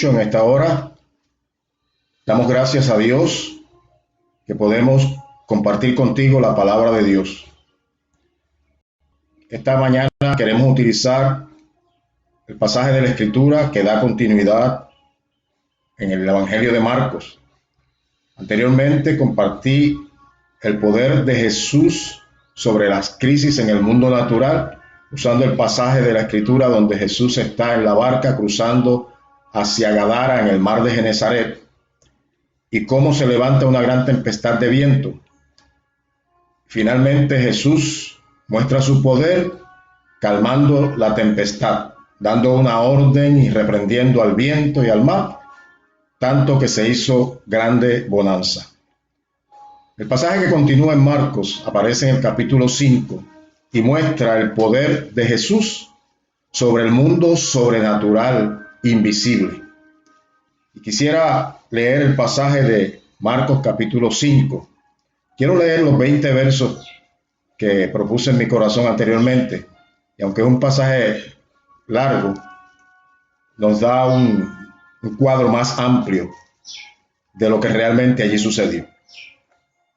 En esta hora damos gracias a Dios que podemos compartir contigo la palabra de Dios. Esta mañana queremos utilizar el pasaje de la Escritura que da continuidad en el Evangelio de Marcos. Anteriormente compartí el poder de Jesús sobre las crisis en el mundo natural, usando el pasaje de la Escritura donde Jesús está en la barca cruzando hacia Gadara en el mar de Genesaret, y cómo se levanta una gran tempestad de viento. Finalmente Jesús muestra su poder calmando la tempestad, dando una orden y reprendiendo al viento y al mar, tanto que se hizo grande bonanza. El pasaje que continúa en Marcos aparece en el capítulo 5 y muestra el poder de Jesús sobre el mundo sobrenatural invisible. Y quisiera leer el pasaje de Marcos capítulo 5. Quiero leer los 20 versos que propuse en mi corazón anteriormente. Y aunque es un pasaje largo, nos da un cuadro más amplio de lo que realmente allí sucedió.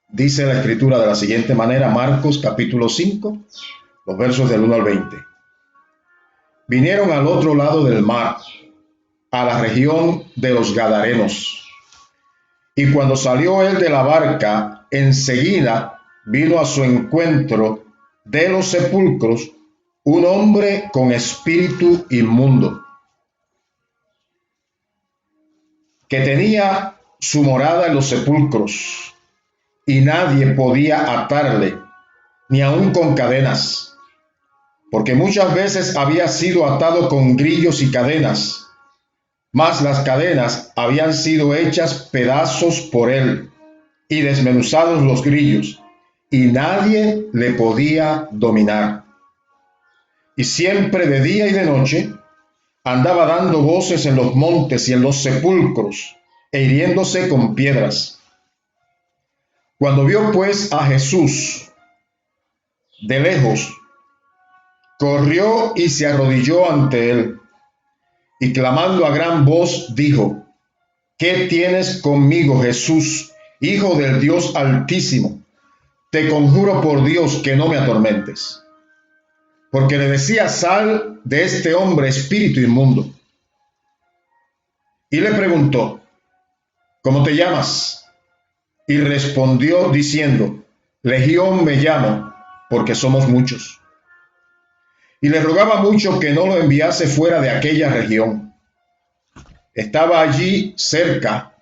Dice la Escritura de la siguiente manera, Marcos capítulo 5, los versos del 1 al 20. Vinieron al otro lado del mar, a la región de los Gadarenos. Y cuando salió él de la barca, enseguida vino a su encuentro de los sepulcros un hombre con espíritu inmundo, que tenía su morada en los sepulcros, y nadie podía atarle, ni aun con cadenas, porque muchas veces había sido atado con grillos y cadenas, mas las cadenas habían sido hechas pedazos por él, y desmenuzados los grillos, y nadie le podía dominar. Y siempre de día y de noche andaba dando voces en los montes y en los sepulcros, e hiriéndose con piedras. Cuando vio pues a Jesús de lejos, corrió y se arrodilló ante él, y clamando a gran voz dijo: ¿Qué tienes conmigo, Jesús, Hijo del Dios Altísimo? Te conjuro por Dios que no me atormentes. Porque le decía: sal de este hombre, espíritu inmundo. Y le preguntó: ¿cómo te llamas? Y respondió diciendo: Legión me llamo, porque somos muchos. Y le rogaba mucho que no lo enviase fuera de aquella región. Estaba allí cerca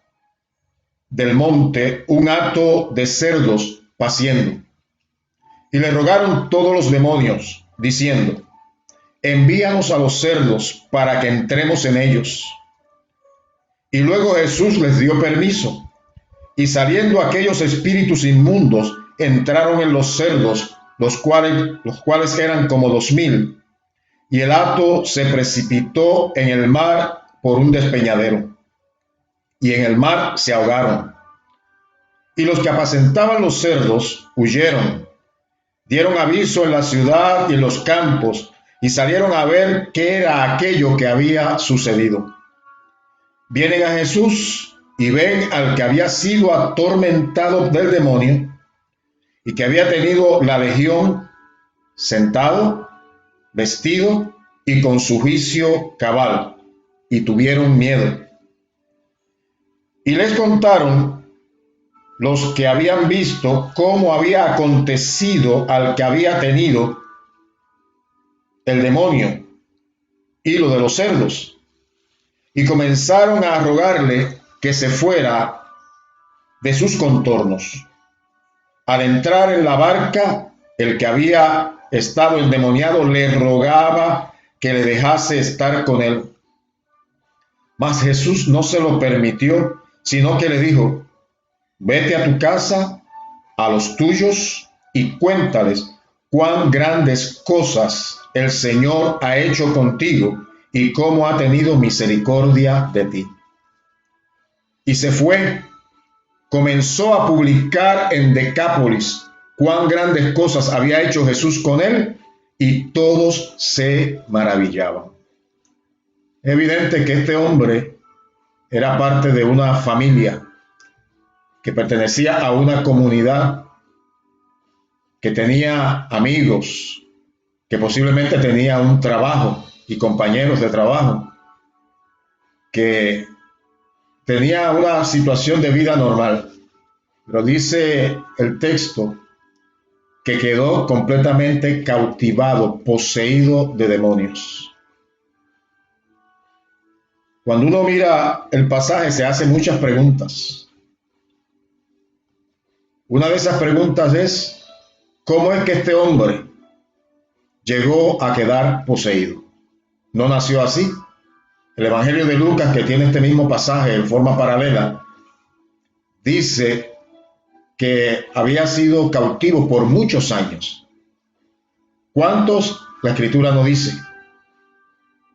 del monte un hato de cerdos paciendo. Y le rogaron todos los demonios, diciendo: envíanos a los cerdos para que entremos en ellos. Y luego Jesús les dio permiso, y saliendo aquellos espíritus inmundos, entraron en los cerdos, los cuales eran como 2000, y el hato se precipitó en el mar por un despeñadero, y en el mar se ahogaron. Y los que apacentaban los cerdos huyeron, dieron aviso en la ciudad y en los campos, y salieron a ver qué era aquello que había sucedido. Vienen a Jesús y ven al que había sido atormentado del demonio y que había tenido la legión, sentado, vestido y con su juicio cabal, y tuvieron miedo. Y les contaron los que habían visto cómo había acontecido al que había tenido el demonio y lo de los cerdos. Y comenzaron a rogarle que se fuera de sus contornos. Al entrar en la barca, el que había estado endemoniado le rogaba que le dejase estar con él. Mas Jesús no se lo permitió, sino que le dijo: vete a tu casa, a los tuyos, y cuéntales cuán grandes cosas el Señor ha hecho contigo y cómo ha tenido misericordia de ti. Y se fue, comenzó a publicar en Decápolis cuán grandes cosas había hecho Jesús con él, y todos se maravillaban. Es evidente que este hombre era parte de una familia que pertenecía a una comunidad, que tenía amigos, que posiblemente tenía un trabajo y compañeros de trabajo, que tenía una situación de vida normal. Pero dice el texto que quedó completamente cautivado, poseído de demonios. Cuando uno mira el pasaje se hace muchas preguntas. Una de esas preguntas es, ¿cómo es que este hombre llegó a quedar poseído? No nació así. El Evangelio de Lucas, que tiene este mismo pasaje en forma paralela, dice que había sido cautivo por muchos años. ¿Cuántos? La Escritura no dice.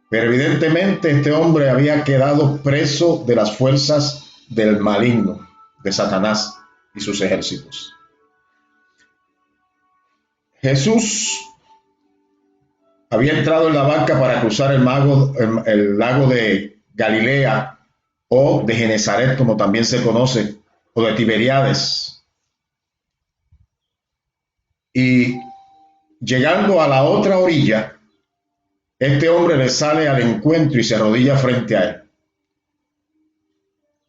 Pero evidentemente este hombre había quedado preso de las fuerzas del maligno, de Satanás y sus ejércitos. Jesús había entrado en la barca para cruzar el lago de Galilea, o de Genezaret, como también se conoce, o de Tiberíades. Y llegando a la otra orilla, este hombre le sale al encuentro y se arrodilla frente a él.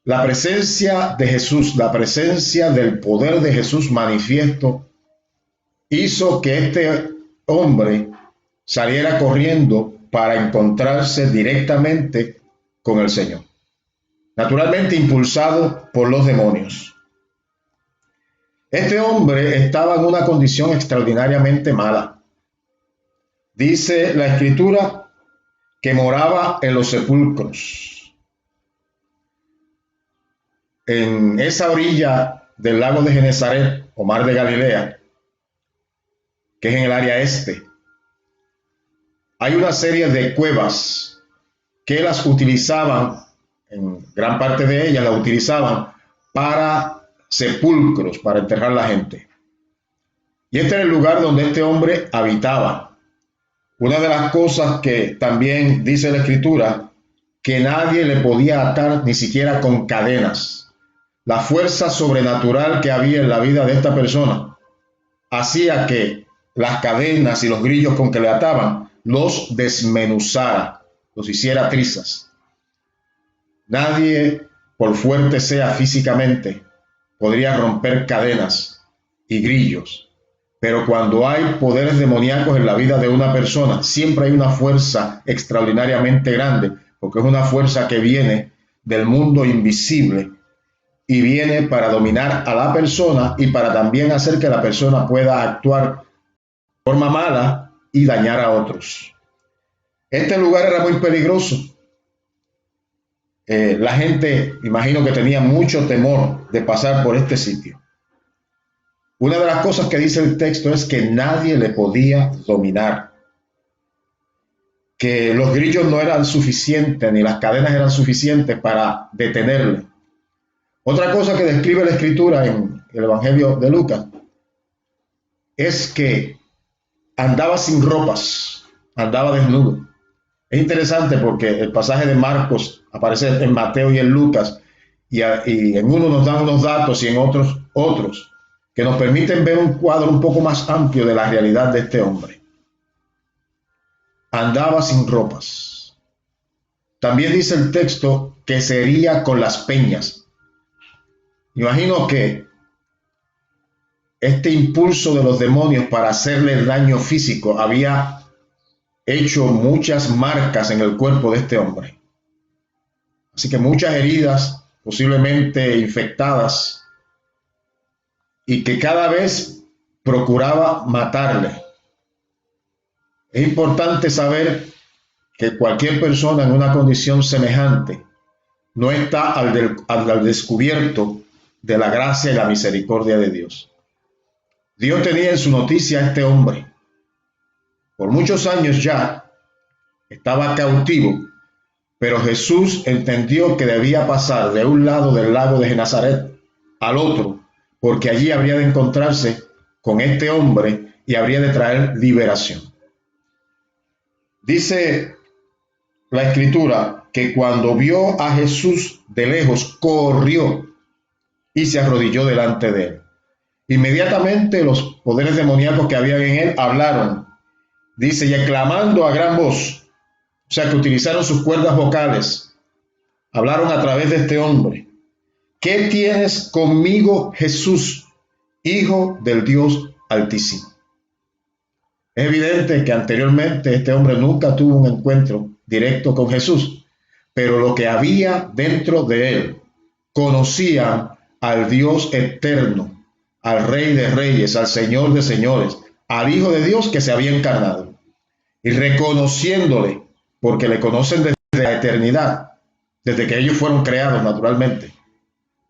La presencia de Jesús, la presencia del poder de Jesús manifiesto, hizo que este hombre saliera corriendo para encontrarse directamente con el Señor. Naturalmente impulsado por los demonios. Este hombre estaba en una condición extraordinariamente mala. Dice la Escritura que moraba en los sepulcros. En esa orilla del lago de Genezaret o mar de Galilea, que es en el área este, hay una serie de cuevas que las utilizaban, en gran parte de ellas las utilizaban para sepulcros, para enterrar a la gente. Y este era el lugar donde este hombre habitaba. Una de las cosas que también dice la Escritura, que nadie le podía atar ni siquiera con cadenas. La fuerza sobrenatural que había en la vida de esta persona hacía que las cadenas y los grillos con que le ataban los desmenuzara, los hiciera trizas. Nadie, por fuerte sea físicamente, podría romper cadenas y grillos. Pero cuando hay poderes demoníacos en la vida de una persona, siempre hay una fuerza extraordinariamente grande, porque es una fuerza que viene del mundo invisible y viene para dominar a la persona y para también hacer que la persona pueda actuar de forma mala y dañar a otros. Este lugar era muy peligroso. La gente, imagino que tenía mucho temor de pasar por este sitio. Una de las cosas que dice el texto es que nadie le podía dominar, que los grillos no eran suficientes, ni las cadenas eran suficientes para detenerle. Otra cosa que describe la Escritura en el Evangelio de Lucas es que andaba sin ropas, andaba desnudo. Es interesante porque el pasaje de Marcos aparece en Mateo y en Lucas, y en uno nos dan unos datos y en otros, que nos permiten ver un cuadro un poco más amplio de la realidad de este hombre. Andaba sin ropas. También dice el texto que se hería con las peñas. Imagino que este impulso de los demonios para hacerle daño físico había hecho muchas marcas en el cuerpo de este hombre. Así que muchas heridas, posiblemente infectadas, y que cada vez procuraba matarle. Es importante saber que cualquier persona en una condición semejante no está al descubierto de la gracia y la misericordia de Dios. Dios tenía en su noticia a este hombre. Por muchos años ya estaba cautivo, pero Jesús entendió que debía pasar de un lado del lago de Genezaret al otro, porque allí habría de encontrarse con este hombre y habría de traer liberación. Dice la Escritura que cuando vio a Jesús de lejos, corrió y se arrodilló delante de él. Inmediatamente los poderes demoníacos que habían en él hablaron, dice, y clamando a gran voz, o sea que utilizaron sus cuerdas vocales, hablaron a través de este hombre. ¿Qué tienes conmigo, Jesús, Hijo del Dios Altísimo? Es evidente que anteriormente este hombre nunca tuvo un encuentro directo con Jesús, pero lo que había dentro de él conocía al Dios eterno, al Rey de Reyes, al Señor de Señores, al Hijo de Dios que se había encarnado. Y reconociéndole, porque le conocen desde la eternidad, desde que ellos fueron creados naturalmente,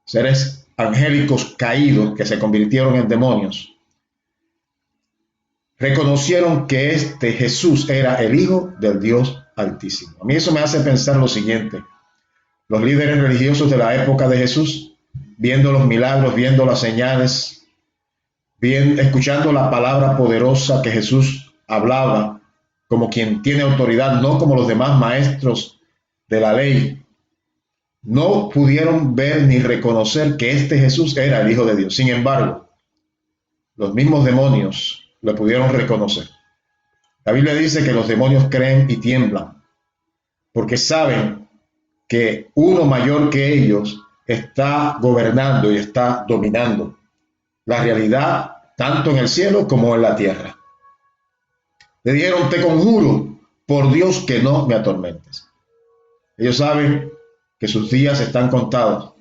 seres angélicos caídos que se convirtieron en demonios, reconocieron que este Jesús era el Hijo del Dios Altísimo. A mí eso me hace pensar lo siguiente: los líderes religiosos de la época de Jesús, viendo los milagros, viendo las señales, escuchando la palabra poderosa que Jesús hablaba, como quien tiene autoridad, no como los demás maestros de la ley, no pudieron ver ni reconocer que este Jesús era el Hijo de Dios. Sin embargo, los mismos demonios lo pudieron reconocer. La Biblia dice que los demonios creen y tiemblan, porque saben que uno mayor que ellos está gobernando y está dominando la realidad, tanto en el cielo como en la tierra. Le dijeron, te conjuro por Dios que no me atormentes. Ellos saben que sus días están contados,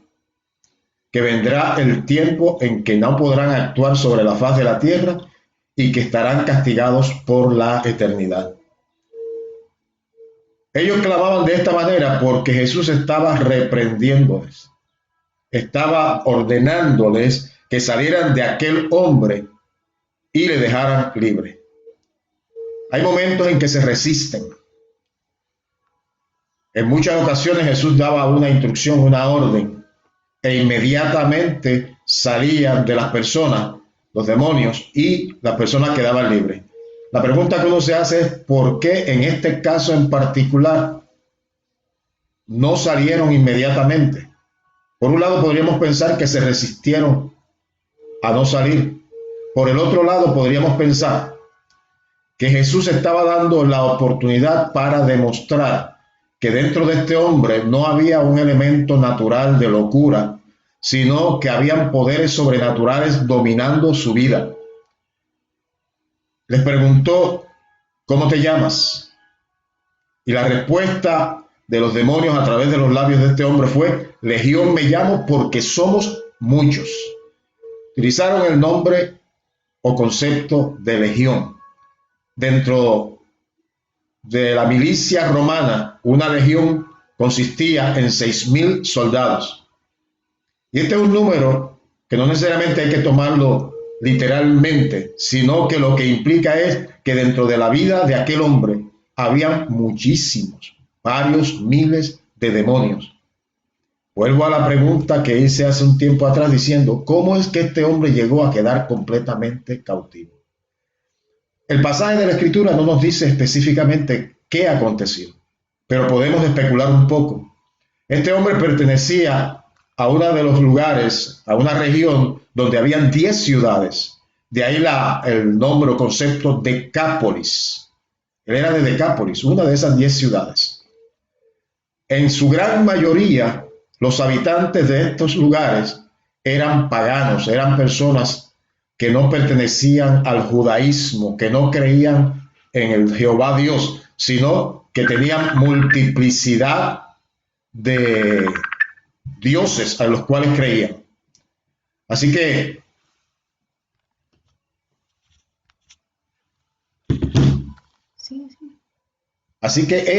que vendrá el tiempo en que no podrán actuar sobre la faz de la tierra y que estarán castigados por la eternidad. Ellos clamaban de esta manera porque Jesús estaba reprendiéndoles, estaba ordenándoles que salieran de aquel hombre y le dejaran libre. Hay momentos en que se resisten. En muchas ocasiones Jesús daba una instrucción, una orden, e inmediatamente salían de las personas los demonios y las personas quedaban libres. La pregunta que uno se hace es ¿por qué en este caso en particular no salieron inmediatamente? Por un lado podríamos pensar que se resistieron a no salir. Por el otro lado podríamos pensar que Jesús estaba dando la oportunidad para demostrar que dentro de este hombre no había un elemento natural de locura, sino que habían poderes sobrenaturales dominando su vida. Les preguntó, ¿cómo te llamas? Y la respuesta de los demonios a través de los labios de este hombre fue, Legión me llamo porque somos muchos. Utilizaron el nombre o concepto de legión. Dentro de la milicia romana, una legión consistía en 6.000 soldados. Y este es un número que no necesariamente hay que tomarlo literalmente, sino que lo que implica es que dentro de la vida de aquel hombre habían muchísimos, varios miles de demonios. Vuelvo a la pregunta que hice hace un tiempo atrás diciendo, ¿cómo es que este hombre llegó a quedar completamente cautivo? El pasaje de la Escritura no nos dice específicamente qué aconteció, pero podemos especular un poco. Este hombre pertenecía a uno de los lugares, a una región donde habían 10 ciudades. De ahí el nombre o concepto Decápolis. Él era de Decápolis, una de esas 10 ciudades. En su gran mayoría, los habitantes de estos lugares eran paganos, eran personas que no pertenecían al judaísmo, que no creían en el Jehová Dios, sino que tenían multiplicidad de dioses a los cuales creían. Así que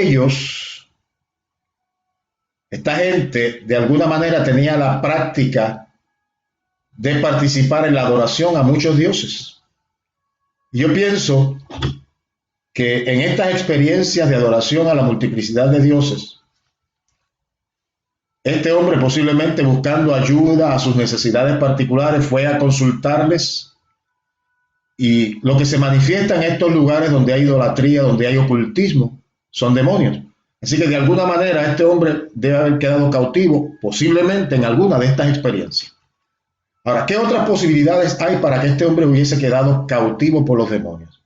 ellos, esta gente, de alguna manera tenía la práctica de participar en la adoración a muchos dioses. Y yo pienso que en estas experiencias de adoración a la multiplicidad de dioses, este hombre, posiblemente buscando ayuda a sus necesidades particulares, fue a consultarles, y lo que se manifiesta en estos lugares donde hay idolatría, donde hay ocultismo, son demonios. Así que de alguna manera este hombre debe haber quedado cautivo, posiblemente en alguna de estas experiencias. Ahora, ¿qué otras posibilidades hay para que este hombre hubiese quedado cautivo por los demonios?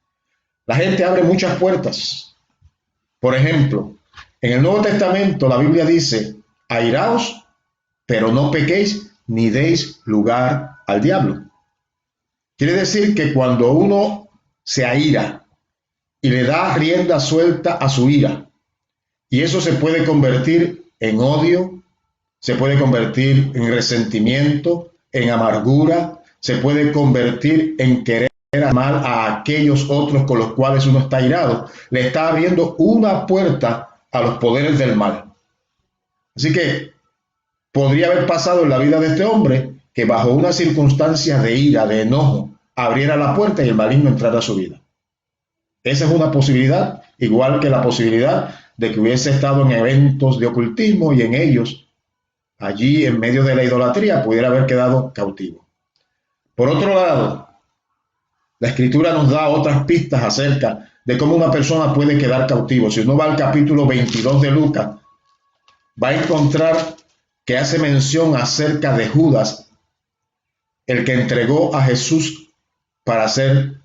La gente abre muchas puertas. Por ejemplo, en el Nuevo Testamento la Biblia dice, airaos, pero no pequéis ni deis lugar al diablo. Quiere decir que cuando uno se aira y le da rienda suelta a su ira, y eso se puede convertir en odio, se puede convertir en resentimiento, en amargura, se puede convertir en querer mal a aquellos otros con los cuales uno está airado. Le está abriendo una puerta a los poderes del mal. Así que podría haber pasado en la vida de este hombre que bajo unas circunstancias de ira, de enojo, abriera la puerta y el maligno entrara a su vida. Esa es una posibilidad, igual que la posibilidad de que hubiese estado en eventos de ocultismo y en ellos, allí en medio de la idolatría, pudiera haber quedado cautivo. Por otro lado, la Escritura nos da otras pistas acerca de cómo una persona puede quedar cautivo. Si uno va al capítulo 22 de Lucas, va a encontrar que hace mención acerca de Judas, el que entregó a Jesús para ser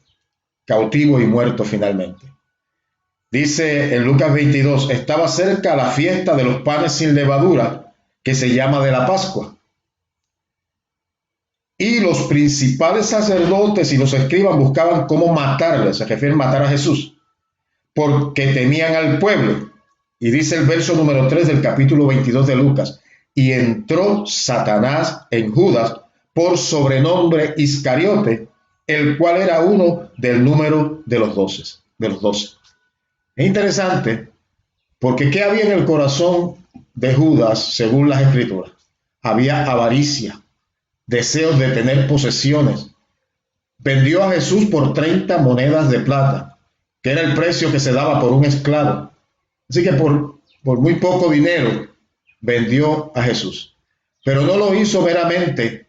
cautivo y muerto finalmente. Dice en Lucas 22, estaba cerca la fiesta de los panes sin levadura, que se llama de la Pascua. Y los principales sacerdotes y los escribas buscaban cómo matarle, se refiere a matar a Jesús, porque temían al pueblo. Y dice el verso número 3 del capítulo 22 de Lucas, y entró Satanás en Judas, por sobrenombre Iscariote, el cual era uno del número de los 12. Es interesante, porque ¿qué había en el corazón de Judas según las Escrituras? Había avaricia, deseos de tener posesiones. Vendió a Jesús por 30 monedas de plata, que era el precio que se daba por un esclavo. Así que por muy poco dinero vendió a Jesús. Pero no lo hizo meramente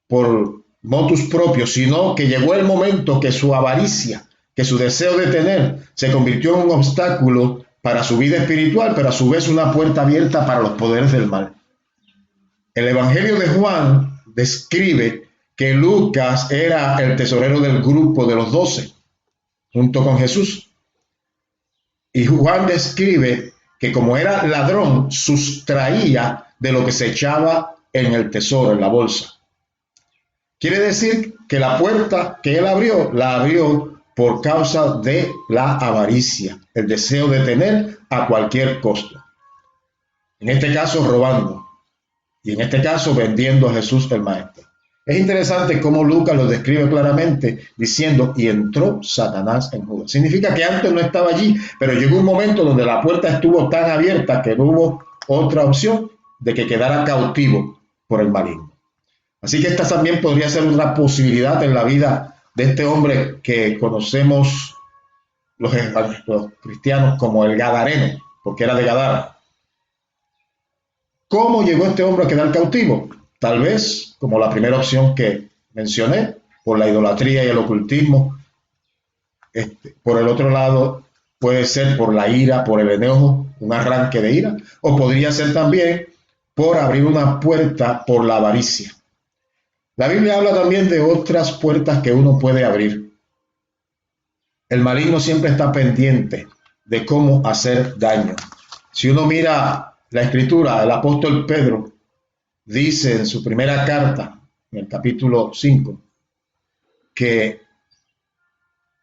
por motus propios, sino que llegó el momento que su avaricia, que su deseo de tener, se convirtió en un obstáculo para su vida espiritual, pero a su vez una puerta abierta para los poderes del mal. El Evangelio de Juan describe que Lucas era el tesorero del grupo de los 12, junto con Jesús. Y Juan describe que como era ladrón, sustraía de lo que se echaba en el tesoro, en la bolsa. Quiere decir que la puerta que él abrió, la abrió por causa de la avaricia, el deseo de tener a cualquier costo. En este caso, robando. Y en este caso, vendiendo a Jesús el Maestro. Es interesante cómo Lucas lo describe claramente diciendo, y entró Satanás en Judas. Significa que antes no estaba allí, pero llegó un momento donde la puerta estuvo tan abierta que no hubo otra opción de que quedara cautivo por el maligno. Así que esta también podría ser una posibilidad en la vida de este hombre que conocemos los cristianos como el Gadareno, porque era de Gadara. ¿Cómo llegó este hombre a quedar cautivo? Tal vez, como la primera opción que mencioné, por la idolatría y el ocultismo. Por el otro lado, puede ser por la ira, por el enojo, un arranque de ira, o podría ser también por abrir una puerta por la avaricia. La Biblia habla también de otras puertas que uno puede abrir. El maligno siempre está pendiente de cómo hacer daño. Si uno mira la Escritura, el apóstol Pedro dice en su primera carta, en el capítulo 5, que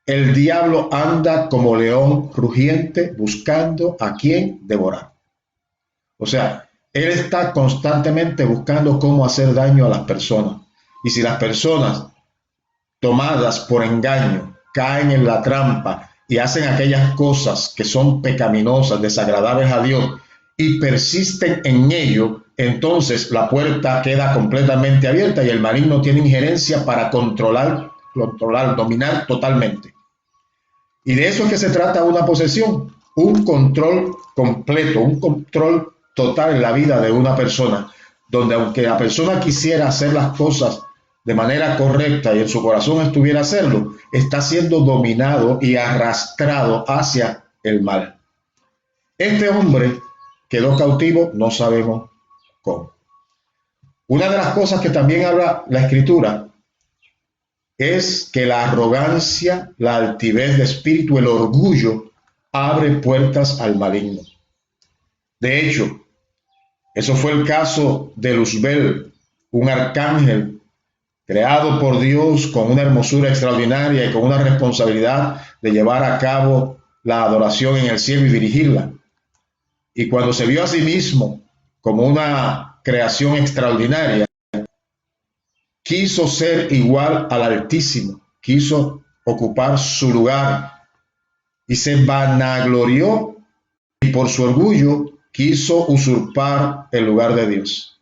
el diablo anda como león rugiente buscando a quien devorar. O sea, él está constantemente buscando cómo hacer daño a las personas. Y si las personas tomadas por engaño caen en la trampa y hacen aquellas cosas que son pecaminosas, desagradables a Dios y persisten en ello, entonces la puerta queda completamente abierta y el maligno tiene injerencia para controlar, dominar totalmente. Y de eso es que se trata una posesión, un control completo, un control total en la vida de una persona, donde aunque la persona quisiera hacer las cosas de manera correcta y en su corazón estuviera hacerlo, está siendo dominado y arrastrado hacia el mal. Este hombre quedó cautivo, no sabemos cómo. Una de las cosas que también habla la Escritura es que la arrogancia, la altivez de espíritu, el orgullo, abre puertas al maligno. De hecho, eso fue el caso de Luzbel, un arcángel creado por Dios con una hermosura extraordinaria y con una responsabilidad de llevar a cabo la adoración en el cielo y dirigirla. Y cuando se vio a sí mismo como una creación extraordinaria, quiso ser igual al Altísimo, quiso ocupar su lugar y se vanaglorió y por su orgullo quiso usurpar el lugar de Dios.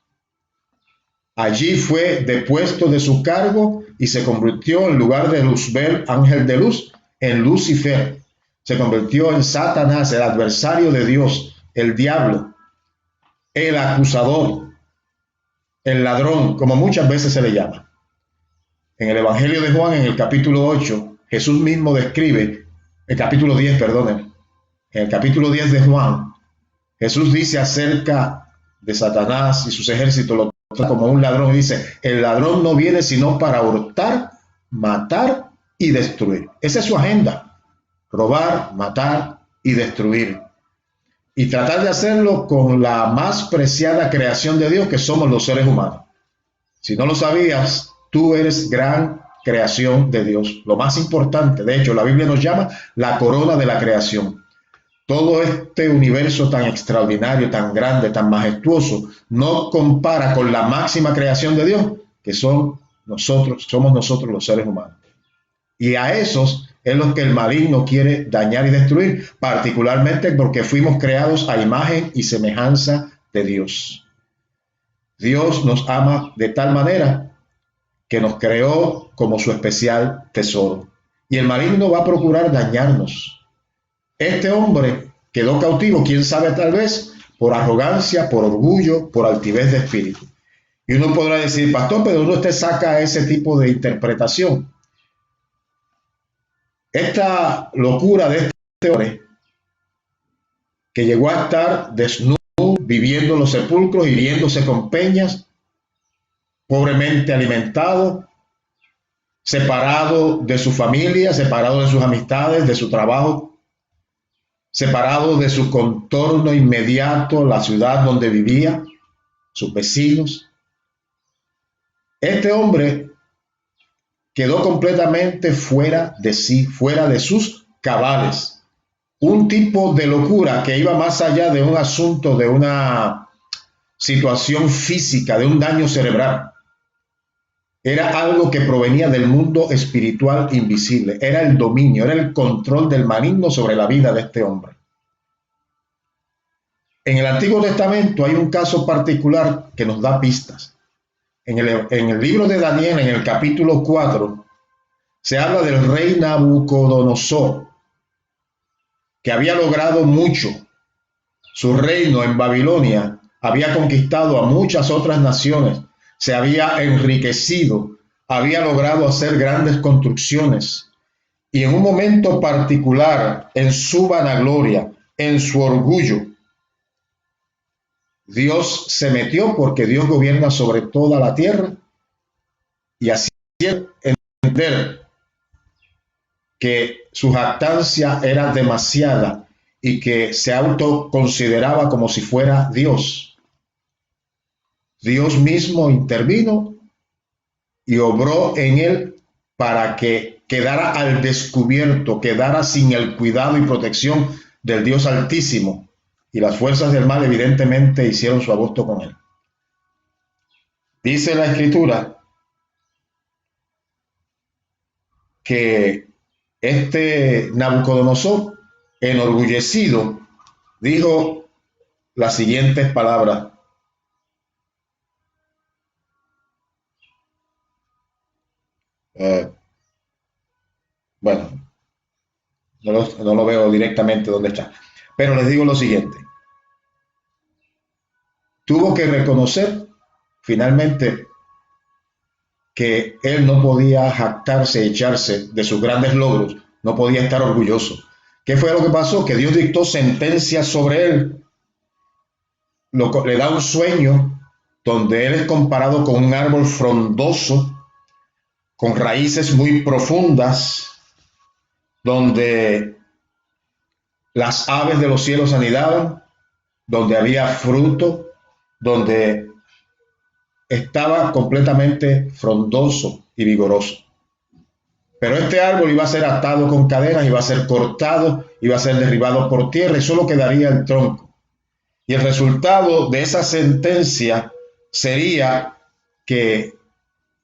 Allí fue depuesto de su cargo y se convirtió en lugar de Luzbel, ángel de luz, en Lucifer. Se convirtió en Satanás, el adversario de Dios, el diablo, el acusador, el ladrón, como muchas veces se le llama. En el Evangelio de Juan, en el capítulo 8, Jesús mismo describe, el capítulo 10, perdonen, en el capítulo 10 de Juan, Jesús dice acerca de Satanás y sus ejércitos, lo trata como un ladrón, y dice, el ladrón no viene sino para hurtar, matar y destruir. Esa es su agenda, robar, matar y destruir. Y tratar de hacerlo con la más preciada creación de Dios, que somos los seres humanos. Si no lo sabías, tú eres gran creación de Dios, lo más importante. De hecho, la Biblia nos llama la corona de la creación. Todo este universo tan extraordinario, tan grande, tan majestuoso, no compara con la máxima creación de Dios, que somos nosotros los seres humanos. Y a esos es los que el maligno quiere dañar y destruir, particularmente porque fuimos creados a imagen y semejanza de Dios. Dios nos ama de tal manera que nos creó como su especial tesoro. Y el maligno va a procurar dañarnos. Este hombre quedó cautivo, quién sabe, tal vez por arrogancia, por orgullo, por altivez de espíritu. Y uno podrá decir, pastor, pero ¿dónde usted saca ese tipo de interpretación? Esta locura de este hombre, que llegó a estar desnudo, viviendo en los sepulcros, hiriéndose con peñas, pobremente alimentado, separado de su familia, separado de sus amistades, de su trabajo, separado de su contorno inmediato, la ciudad donde vivía, sus vecinos. Este hombre quedó completamente fuera de sí, fuera de sus cabales. Un tipo de locura que iba más allá de un asunto, de una situación física, de un daño cerebral. Era algo que provenía del mundo espiritual invisible. Era el dominio, era el control del maligno sobre la vida de este hombre. En el Antiguo Testamento hay un caso particular que nos da pistas. En el libro de Daniel, en el capítulo 4, se habla del rey Nabucodonosor, que había logrado mucho. Su reino en Babilonia había conquistado a muchas otras naciones, se había enriquecido, había logrado hacer grandes construcciones. Y en un momento particular, en su vanagloria, en su orgullo, Dios se metió, porque Dios gobierna sobre toda la tierra, y así entender que su jactancia era demasiada y que se autoconsideraba como si fuera Dios. Dios mismo intervino y obró en él para que quedara al descubierto, quedara sin el cuidado y protección del Dios Altísimo. Y las fuerzas del mal evidentemente hicieron su agosto con él. Dice la Escritura que este Nabucodonosor, enorgullecido, dijo las siguientes palabras. Bueno, no lo veo directamente dónde está, pero les digo lo siguiente. Tuvo que reconocer finalmente que él no podía jactarse, echarse de sus grandes logros, no podía estar orgulloso, ¿Qué fue lo que pasó? Que Dios dictó sentencia sobre él, le da un sueño donde él es comparado con un árbol frondoso, con raíces muy profundas, donde las aves de los cielos anidaban, donde había fruto, donde estaba completamente frondoso y vigoroso. Pero este árbol iba a ser atado con cadenas, iba a ser cortado, iba a ser derribado por tierra y solo quedaría el tronco. Y el resultado de esa sentencia sería que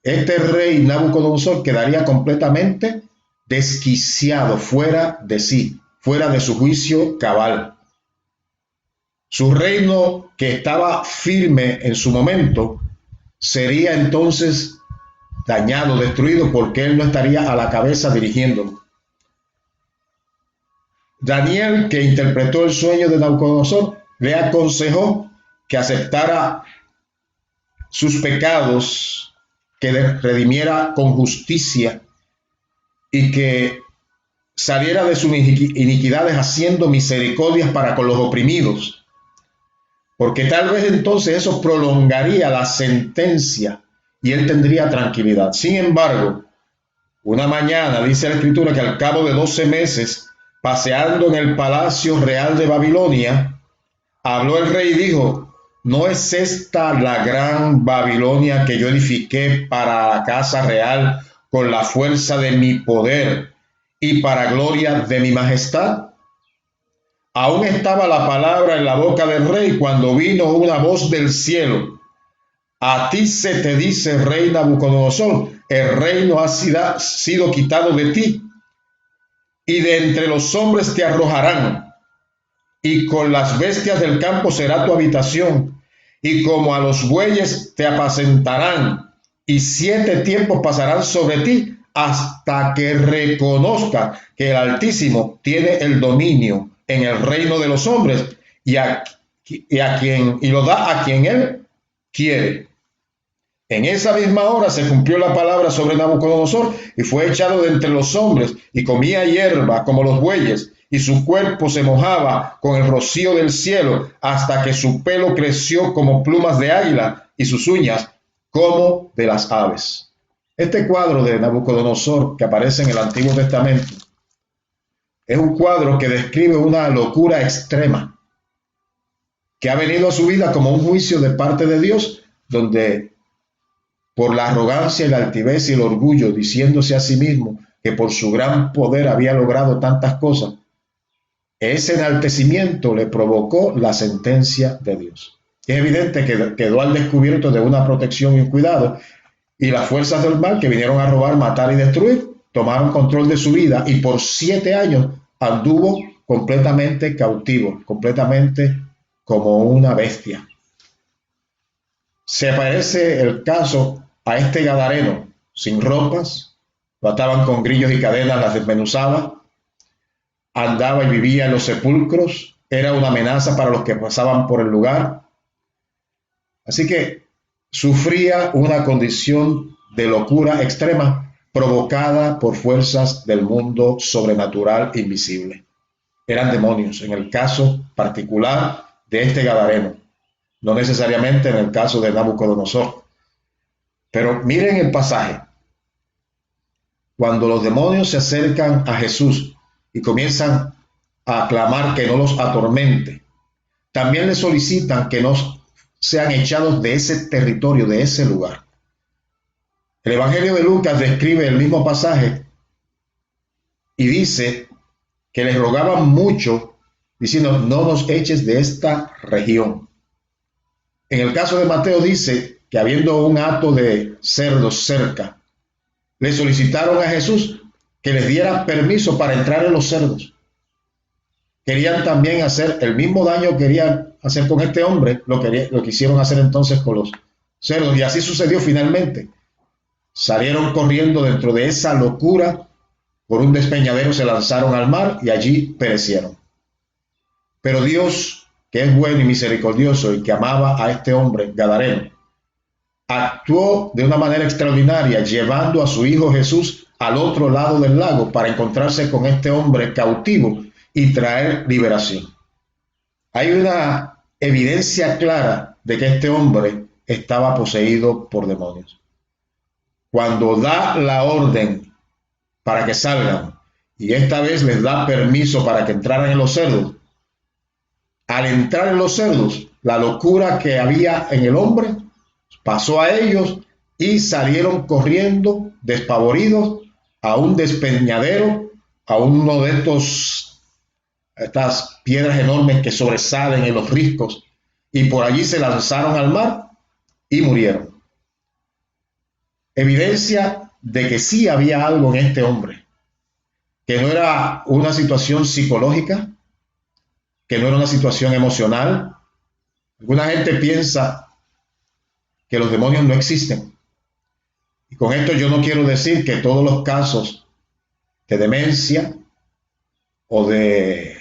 este rey Nabucodonosor quedaría completamente desquiciado, fuera de sí, fuera de su juicio cabal. Su reino, que estaba firme en su momento, sería entonces dañado, destruido, porque él no estaría a la cabeza dirigiéndolo. Daniel, que interpretó el sueño de Nabucodonosor, le aconsejó que aceptara sus pecados, que redimiera con justicia y que saliera de sus iniquidades haciendo misericordias para con los oprimidos, porque tal vez entonces eso prolongaría la sentencia y él tendría tranquilidad. Sin embargo, una mañana dice la Escritura que al cabo de 12 meses, paseando en el palacio real de Babilonia, habló el rey y dijo: ¿no es esta la gran Babilonia que yo edifiqué para la casa real con la fuerza de mi poder y para gloria de mi majestad? Aún estaba la palabra en la boca del rey cuando vino una voz del cielo: a ti se te dice, rey Nabucodonosor, el reino ha sido quitado de ti, y de entre los hombres te arrojarán, y con las bestias del campo será tu habitación, y como a los bueyes te apacentarán, y 7 tiempos pasarán sobre ti, hasta que reconozca que el Altísimo tiene el dominio en el reino de los hombres, y lo da a quien él quiere. En esa misma hora se cumplió la palabra sobre Nabucodonosor, y fue echado de entre los hombres, y comía hierba como los bueyes, y su cuerpo se mojaba con el rocío del cielo, hasta que su pelo creció como plumas de águila, y sus uñas como de las aves. Este cuadro de Nabucodonosor que aparece en el Antiguo Testamento es un cuadro que describe una locura extrema que ha venido a su vida como un juicio de parte de Dios, donde por la arrogancia y la altivez y el orgullo, diciéndose a sí mismo que por su gran poder había logrado tantas cosas, ese enaltecimiento le provocó la sentencia de Dios. Es evidente que quedó al descubierto de una protección y un cuidado, y las fuerzas del mal que vinieron a robar, matar y destruir, tomaron control de su vida, y por 7 años anduvo completamente cautivo, completamente como una bestia. Se parece el caso a este gadareno, sin ropas, lo ataban con grillos y cadenas, las desmenuzaba, andaba y vivía en los sepulcros, era una amenaza para los que pasaban por el lugar. Así que sufría una condición de locura extrema provocada por fuerzas del mundo sobrenatural invisible. Eran demonios en el caso particular de este gadareno, no necesariamente en el caso de Nabucodonosor. Pero miren el pasaje. Cuando los demonios se acercan a Jesús y comienzan a clamar que no los atormente, también le solicitan que no sean echados de ese territorio, de ese lugar. El Evangelio de Lucas describe el mismo pasaje y dice que les rogaban mucho, diciendo: no nos eches de esta región. En el caso de Mateo dice que habiendo un hato de cerdos cerca, le solicitaron a Jesús que les diera permiso para entrar en los cerdos. Querían también hacer el mismo daño que querían hacer con este hombre, lo quisieron hacer entonces con los cerdos, y así sucedió finalmente. Salieron corriendo dentro de esa locura, por un despeñadero se lanzaron al mar y allí perecieron. Pero Dios, que es bueno y misericordioso y que amaba a este hombre gadareno, actuó de una manera extraordinaria, llevando a su hijo Jesús al otro lado del lago para encontrarse con este hombre cautivo y traer liberación. Hay una evidencia clara de que este hombre estaba poseído por demonios. Cuando da la orden para que salgan, y esta vez les da permiso para que entraran en los cerdos, al entrar en los cerdos, la locura que había en el hombre pasó a ellos y salieron corriendo despavoridos a un despeñadero, a uno de estas piedras enormes que sobresalen en los riscos, y por allí se lanzaron al mar y murieron. Evidencia de que sí había algo en este hombre, que no era una situación psicológica, que no era una situación emocional. Alguna gente piensa que los demonios no existen. Y con esto yo no quiero decir que todos los casos de demencia o de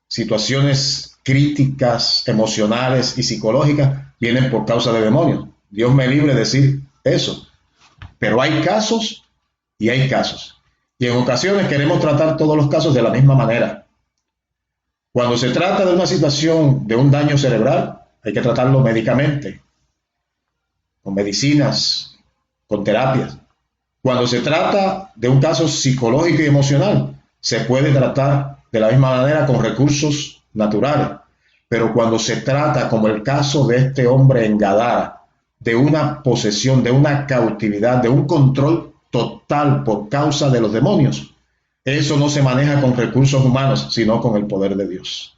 situaciones críticas, emocionales y psicológicas vienen por causa de demonios. Dios me libre de decir eso. Pero hay casos y hay casos. Y en ocasiones queremos tratar todos los casos de la misma manera. Cuando se trata de una situación de un daño cerebral, hay que tratarlo médicamente, con medicinas, con terapias. Cuando se trata de un caso psicológico y emocional, se puede tratar de la misma manera con recursos naturales. Pero cuando se trata, como el caso de este hombre en Gadara, de una posesión, de una cautividad, de un control total por causa de los demonios, eso no se maneja con recursos humanos, sino con el poder de Dios.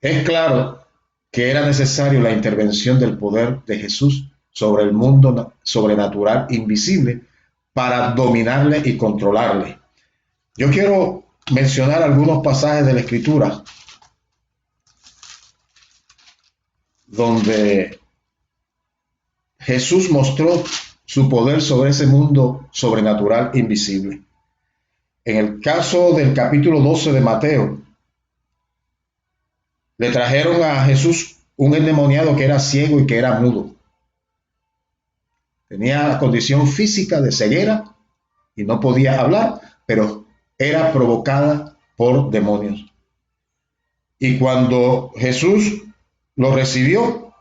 Es claro que era necesario la intervención del poder de Jesús sobre el mundo sobrenatural invisible para dominarle y controlarle. Yo quiero mencionar algunos pasajes de la Escritura donde Jesús mostró su poder sobre ese mundo sobrenatural invisible. En el caso del capítulo 12 de Mateo, le trajeron a Jesús un endemoniado que era ciego y que era mudo. Tenía condición física de ceguera y no podía hablar, pero era provocada por demonios. Y cuando Jesús lo recibió,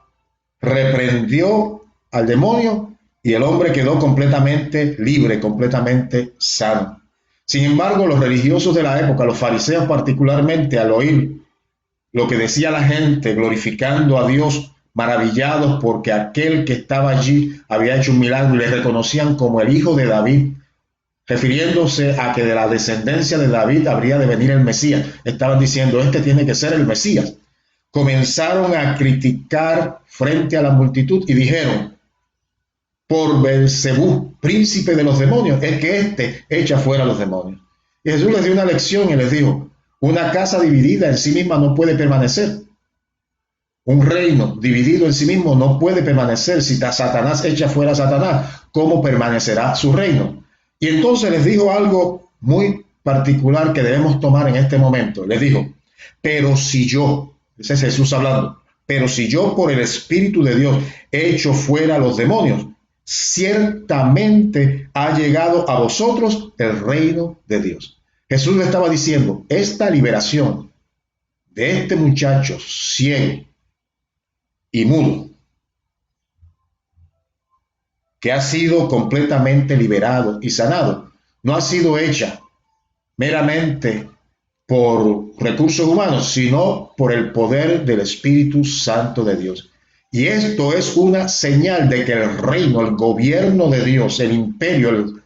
reprendió al demonio y el hombre quedó completamente libre, completamente sano. Sin embargo, los religiosos de la época, los fariseos particularmente, al oír lo que decía la gente, glorificando a Dios, maravillados porque aquel que estaba allí había hecho un milagro y le reconocían como el hijo de David, refiriéndose a que de la descendencia de David habría de venir el Mesías. Estaban diciendo, este tiene que ser el Mesías. Comenzaron a criticar frente a la multitud y dijeron, por Belcebú, príncipe de los demonios, es que éste echa fuera a los demonios. Y Jesús les dio una lección y les dijo, una casa dividida en sí misma no puede permanecer. Un reino dividido en sí mismo no puede permanecer. Si Satanás echa fuera a Satanás, ¿cómo permanecerá su reino? Y entonces les dijo algo muy particular que debemos tomar en este momento. Les dijo, pero si yo, ese es Jesús hablando, pero si yo por el Espíritu de Dios echo fuera a los demonios, ciertamente ha llegado a vosotros el reino de Dios. Jesús le estaba diciendo, esta liberación de este muchacho ciego y mudo, que ha sido completamente liberado y sanado, no ha sido hecha meramente por recursos humanos, sino por el poder del Espíritu Santo de Dios. Y esto es una señal de que el reino, el gobierno de Dios, el imperio, el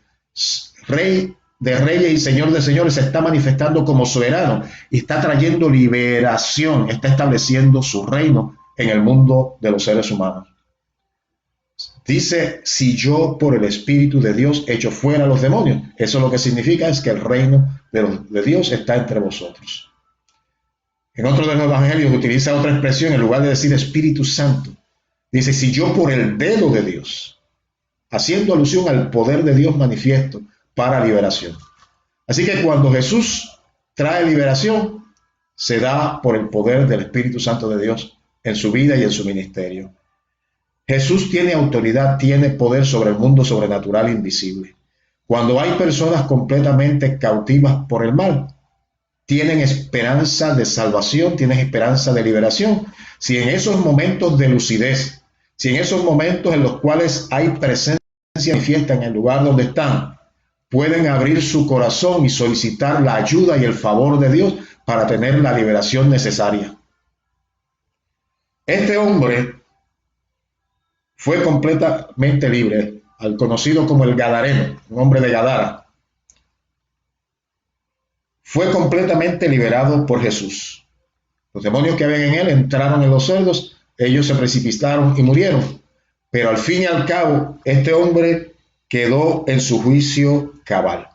rey de reyes y señor de señores se está manifestando como soberano y está trayendo liberación, está estableciendo su reino en el mundo de los seres humanos. Dice, si yo por el Espíritu de Dios echo fuera a los demonios, eso lo que significa es que el reino de Dios está entre vosotros. En otro de los evangelios utiliza otra expresión, en lugar de decir Espíritu Santo, dice, si yo por el dedo de Dios, haciendo alusión al poder de Dios manifiesto para liberación. Así que cuando Jesús trae liberación, se da por el poder del Espíritu Santo de Dios en su vida y en su ministerio. Jesús tiene autoridad, tiene poder sobre el mundo sobrenatural invisible. Cuando hay personas completamente cautivas por el mal, tienen esperanza de salvación, tienen esperanza de liberación. Si en esos momentos de lucidez, si en esos momentos en los cuales hay presencia manifiesta en el lugar donde están, pueden abrir su corazón y solicitar la ayuda y el favor de Dios para tener la liberación necesaria. Este hombre fue completamente libre, al conocido como el Gadareno, un hombre de Gadara. Fue completamente liberado por Jesús. Los demonios que habían en él entraron en los cerdos, ellos se precipitaron y murieron. Pero al fin y al cabo, este hombre quedó en su juicio cabal.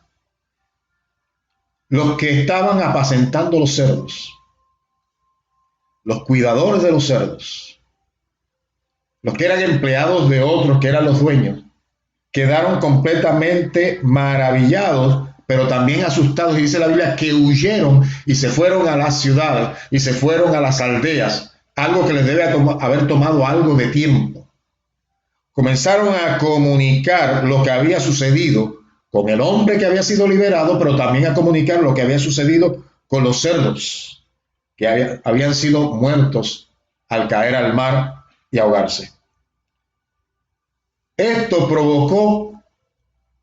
Los que estaban apacentando los cerdos, los cuidadores de los cerdos, los que eran empleados de otros, que eran los dueños, quedaron completamente maravillados, pero también asustados. Y dice la Biblia que huyeron y se fueron a las ciudades y se fueron a las aldeas, algo que les debe haber tomado algo de tiempo. Comenzaron a comunicar lo que había sucedido con el hombre que había sido liberado, pero también a comunicar lo que había sucedido con los cerdos que habían sido muertos al caer al mar y ahogarse. Esto provocó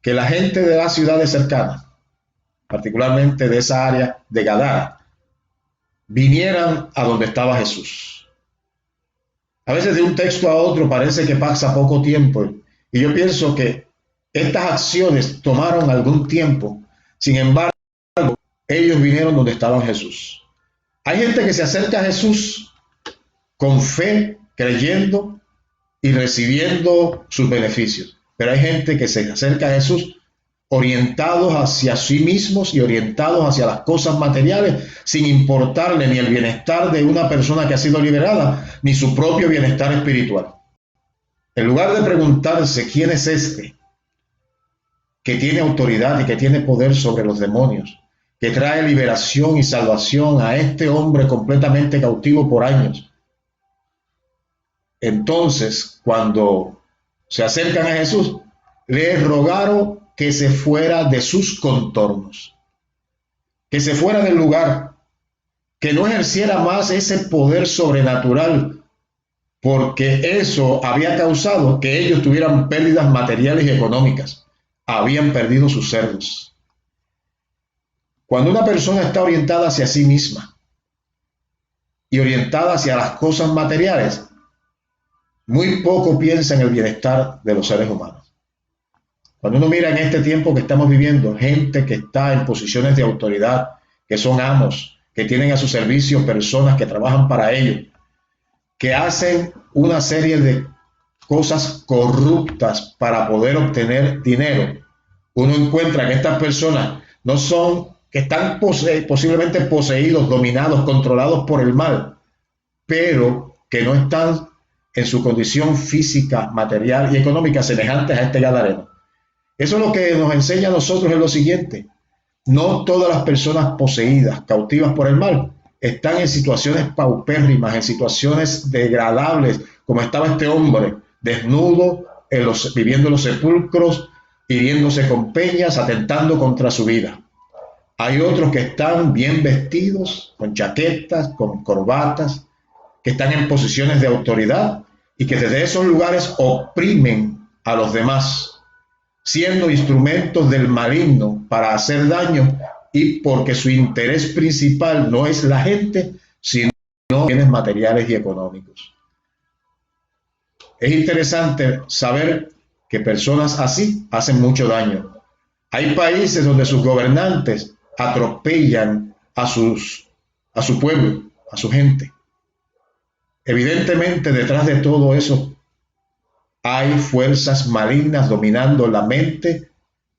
que la gente de las ciudades cercanas, particularmente de esa área de Gadara, vinieran a donde estaba Jesús. A veces de un texto a otro parece que pasa poco tiempo, y yo pienso que estas acciones tomaron algún tiempo. Sin embargo, ellos vinieron donde estaba Jesús. Hay gente que se acerca a Jesús con fe, creyendo y recibiendo sus beneficios. Pero hay gente que se acerca a Jesús orientados hacia sí mismos y orientados hacia las cosas materiales, sin importarle ni el bienestar de una persona que ha sido liberada, ni su propio bienestar espiritual. En lugar de preguntarse quién es este, que tiene autoridad y que tiene poder sobre los demonios, que trae liberación y salvación a este hombre completamente cautivo por años. Entonces, cuando se acercan a Jesús, le rogaron que se fuera de sus contornos, que se fuera del lugar, que no ejerciera más ese poder sobrenatural, porque eso había causado que ellos tuvieran pérdidas materiales y económicas. Habían perdido sus cerdos. Cuando una persona está orientada hacia sí misma y orientada hacia las cosas materiales, muy poco piensa en el bienestar de los seres humanos. Cuando uno mira en este tiempo que estamos viviendo, gente que está en posiciones de autoridad, que son amos, que tienen a su servicio personas que trabajan para ellos, que hacen una serie de cosas corruptas para poder obtener dinero, uno encuentra que estas personas no son, que están posiblemente poseídos, dominados, controlados por el mal, pero que no están en su condición física, material y económica semejantes a este gadareno. Eso es lo que nos enseña a nosotros es lo siguiente: no todas las personas poseídas, cautivas por el mal, están en situaciones paupérrimas, en situaciones degradables, como estaba este hombre, desnudo, viviendo en los sepulcros, hiriéndose con peñas, atentando contra su vida. Hay otros que están bien vestidos, con chaquetas, con corbatas, que están en posiciones de autoridad y que desde esos lugares oprimen a los demás, siendo instrumentos del maligno para hacer daño, y porque su interés principal no es la gente, sino bienes materiales y económicos. Es interesante saber que personas así hacen mucho daño. Hay países donde sus gobernantes atropellan a su pueblo, a su gente. Evidentemente, detrás de todo eso hay fuerzas malignas dominando la mente,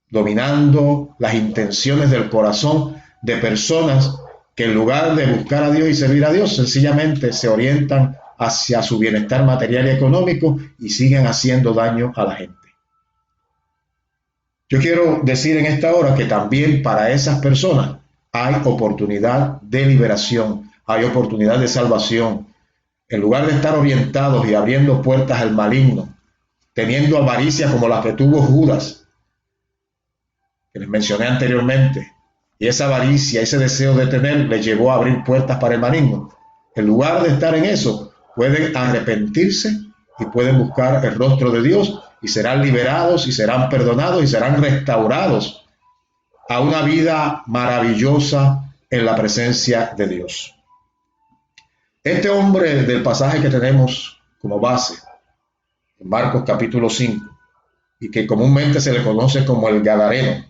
dominando las intenciones del corazón de personas que en lugar de buscar a Dios y servir a Dios, sencillamente se orientan hacia su bienestar material y económico y siguen haciendo daño a la gente. Yo quiero decir en esta hora que también para esas personas hay oportunidad de liberación, hay oportunidad de salvación. En lugar de estar orientados y abriendo puertas al maligno, teniendo avaricia como la que tuvo Judas, que les mencioné anteriormente, Y esa avaricia, ese deseo de tener, le llevó a abrir puertas para el maligno. En lugar de estar en eso, pueden arrepentirse y pueden buscar el rostro de Dios y serán liberados y serán perdonados y serán restaurados a una vida maravillosa en la presencia de Dios. Este hombre del pasaje que tenemos como base, en Marcos capítulo 5, y que comúnmente se le conoce como el Gadareno,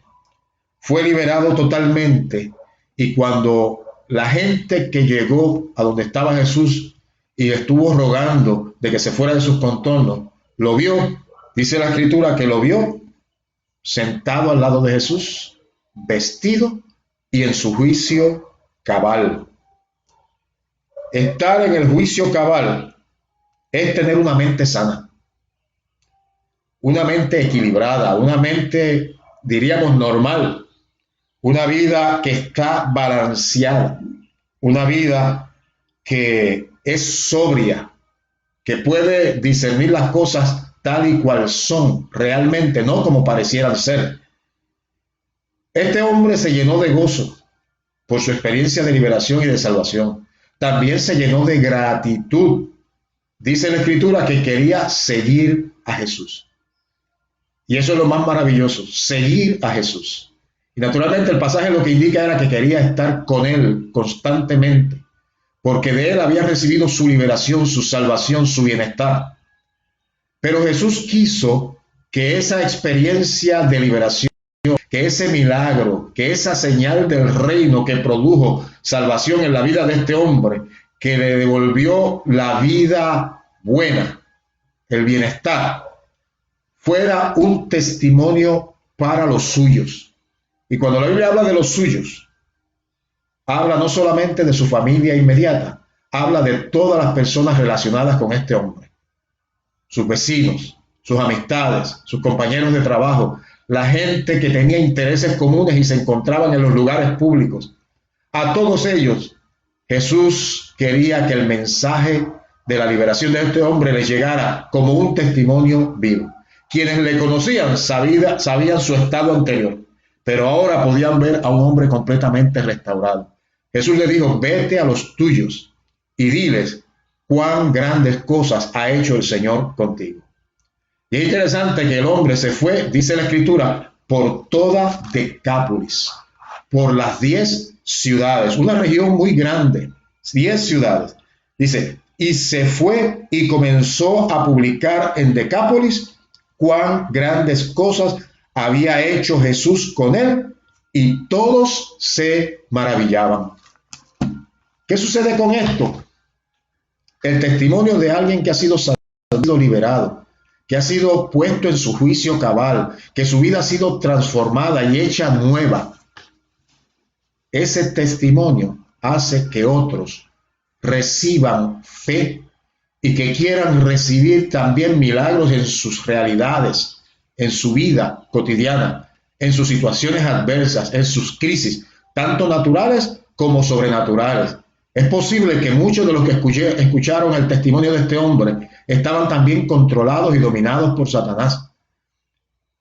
fue liberado totalmente, y cuando la gente que llegó a donde estaba Jesús y estuvo rogando de que se fuera de sus contornos, lo vio, dice la Escritura que lo vio sentado al lado de Jesús, vestido y en su juicio cabal. Estar en el juicio cabal es tener una mente sana, una mente equilibrada, una mente, diríamos, normal, una vida que está balanceada, una vida que es sobria, que puede discernir las cosas tal y cual son realmente, no como parecieran ser. Este hombre se llenó de gozo por su experiencia de liberación y de salvación. También se llenó de gratitud. Dice la Escritura que quería seguir a Jesús. Y eso es lo más maravilloso, seguir a Jesús. Y naturalmente el pasaje lo que indica era que quería estar con Él constantemente, porque de Él había recibido su liberación, su salvación, su bienestar. Pero Jesús quiso que esa experiencia de liberación, que ese milagro, que esa señal del reino que produjo salvación en la vida de este hombre, que le devolvió la vida buena, el bienestar, fuera un testimonio para los suyos. Y cuando la Biblia habla de los suyos, habla no solamente de su familia inmediata, habla de todas las personas relacionadas con este hombre, sus vecinos, sus amistades, sus compañeros de trabajo, la gente que tenía intereses comunes y se encontraban en los lugares públicos. A todos ellos, Jesús quería que el mensaje de la liberación de este hombre les llegara como un testimonio vivo. Quienes le conocían sabían su estado anterior, pero ahora podían ver a un hombre completamente restaurado. Jesús le dijo, vete a los tuyos y diles cuán grandes cosas ha hecho el Señor contigo. Y es interesante que el hombre se fue, dice la Escritura, por toda Decápolis, por las 10 ciudades, una región muy grande, 10 ciudades. Dice, y se fue y comenzó a publicar en Decápolis cuán grandes cosas había hecho Jesús con él, y todos se maravillaban. ¿Qué sucede con esto? El testimonio de alguien que ha sido salvado, liberado, que ha sido puesto en su juicio cabal, que su vida ha sido transformada y hecha nueva. Ese testimonio hace que otros reciban fe y que quieran recibir también milagros en sus realidades, en su vida cotidiana, en sus situaciones adversas, en sus crisis, tanto naturales como sobrenaturales. Es posible que muchos de los que escucharon el testimonio de este hombre estaban también controlados y dominados por Satanás.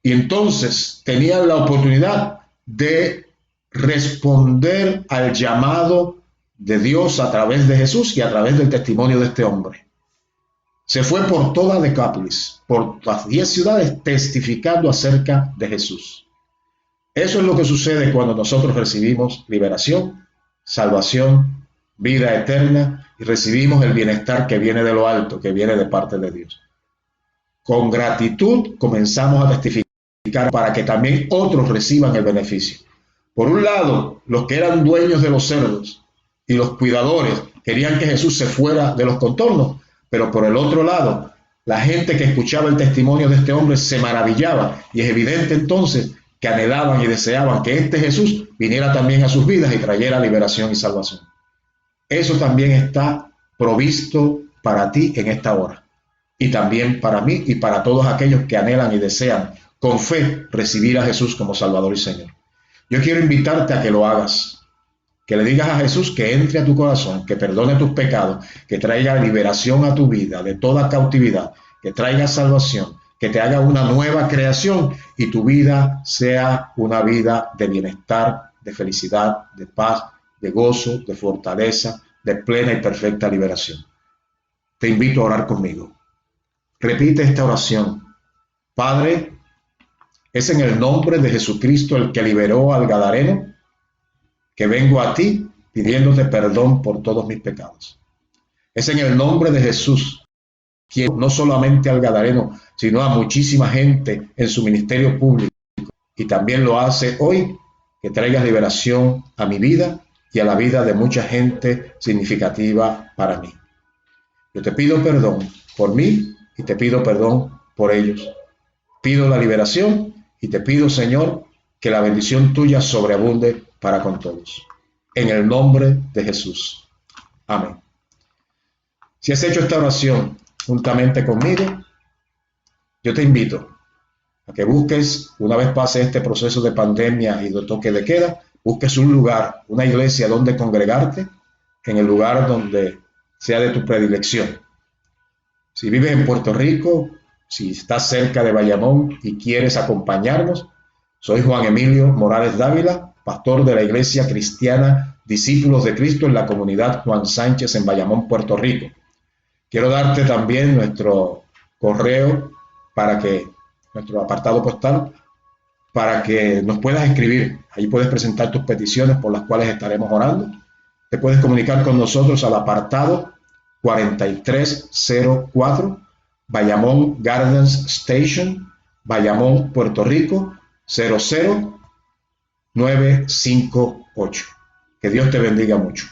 Y entonces tenían la oportunidad de responder al llamado de Dios a través de Jesús y a través del testimonio de este hombre. Se fue por toda Decápolis, por las 10 ciudades, testificando acerca de Jesús. Eso es lo que sucede cuando nosotros recibimos liberación, salvación, vida eterna y recibimos el bienestar que viene de lo alto, que viene de parte de Dios. Con gratitud comenzamos a testificar para que también otros reciban el beneficio. Por un lado, los que eran dueños de los cerdos y los cuidadores querían que Jesús se fuera de los contornos, pero por el otro lado, la gente que escuchaba el testimonio de este hombre se maravillaba, y es evidente entonces que anhelaban y deseaban que este Jesús viniera también a sus vidas y trayera liberación y salvación. Eso también está provisto para ti en esta hora, y también para mí y para todos aquellos que anhelan y desean con fe recibir a Jesús como Salvador y Señor. Yo quiero invitarte a que lo hagas, que le digas a Jesús que entre a tu corazón, que perdone tus pecados, que traiga liberación a tu vida de toda cautividad, que traiga salvación, que te haga una nueva creación y tu vida sea una vida de bienestar, de felicidad, de paz, de gozo, de fortaleza, de plena y perfecta liberación. Te invito a orar conmigo. Repite esta oración. Padre, es en el nombre de Jesucristo, el que liberó al Gadareno, que vengo a ti pidiéndote perdón por todos mis pecados. Es en el nombre de Jesús, quien no solamente al Gadareno, sino a muchísima gente en su ministerio público, y también lo hace hoy, que traigas liberación a mi vida y a la vida de mucha gente significativa para mí. Yo te pido perdón por mí y te pido perdón por ellos. Pido la liberación y te pido, Señor, que la bendición tuya sobreabunde para con todos. En el nombre de Jesús. Amén. Si has hecho esta oración juntamente conmigo, yo te invito a que busques, una vez pase este proceso de pandemia y de toque de queda, busques un lugar, una iglesia donde congregarte, en el lugar donde sea de tu predilección. Si vives en Puerto Rico, si estás cerca de Bayamón y quieres acompañarnos, soy Juan Emilio Morales Dávila, pastor de la Iglesia Cristiana Discípulos de Cristo en la comunidad Juan Sánchez en Bayamón, Puerto Rico. Quiero darte también nuestro correo nuestro apartado postal, para que nos puedas escribir. Ahí puedes presentar tus peticiones por las cuales estaremos orando. Te puedes comunicar con nosotros al apartado 4304, Bayamón Gardens Station, Bayamón, Puerto Rico, 00958. Que Dios te bendiga mucho.